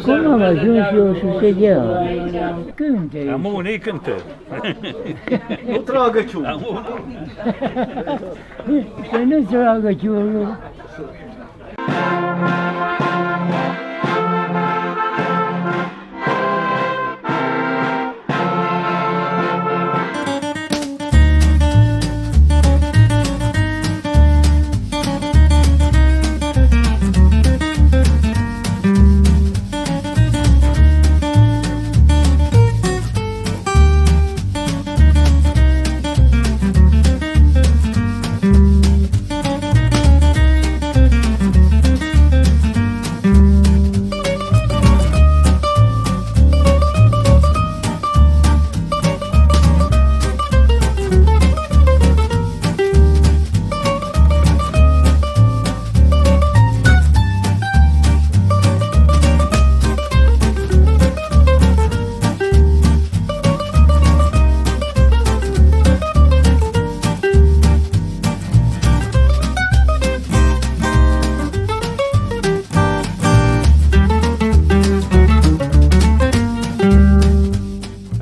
Cum am ajuns eu să se dea? Cânte. Am unii cântă. Nu tragă ciul. Să nu tragă ciulul.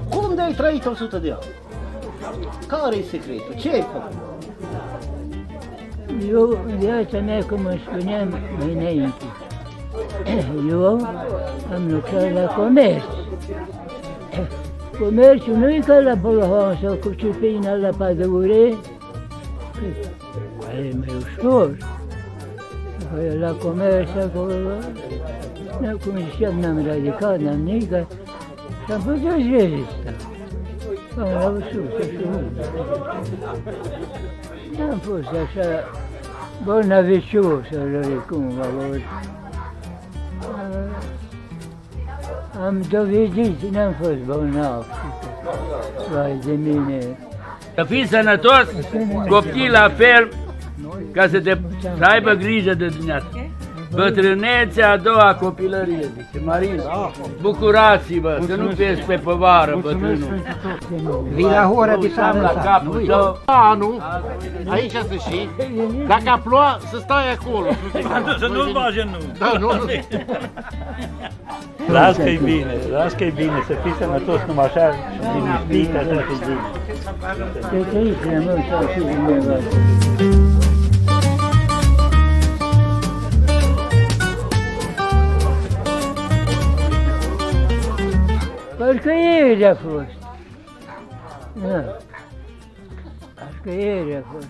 Cum de-ai trăit 100 de ani? Care-i secretul? Ce ai făcut? Eu, viața mea, cum îmi spuneam mai înainte, eu am lucrat la comerț. Comerțul nu e ca la Bolovan sau cu ciupina la pădure, că e mai ușor. La comerț acolo, cum ziceam, n-am radicat, n-am nică, și am putut rezista. Am la sus, așa. N-am fost așa bolnavicios, cumva, am dovedit, n-am fost bolnav, vai de mine. Să fii sănătos, copii la fel, ca să aibă grijă de dumneavoastră. Bătrânețea a doua copilărie, zice Marin. Bucurați-vă, să nu fieți pe povară, bătrânul. Vii la ora de Am la capul său. Anul, aici să știi, dacă a plouat, să stai acolo. Să nu-l bagi în nu. Da, nu. Las că-i bine, las că-i bine, să fii sănătos numai așa, liniștit, așa și bine. Să trăiți la mult sau și dumneavoastră. Parcă ieri a fost. Da. Parcă ieri a fost.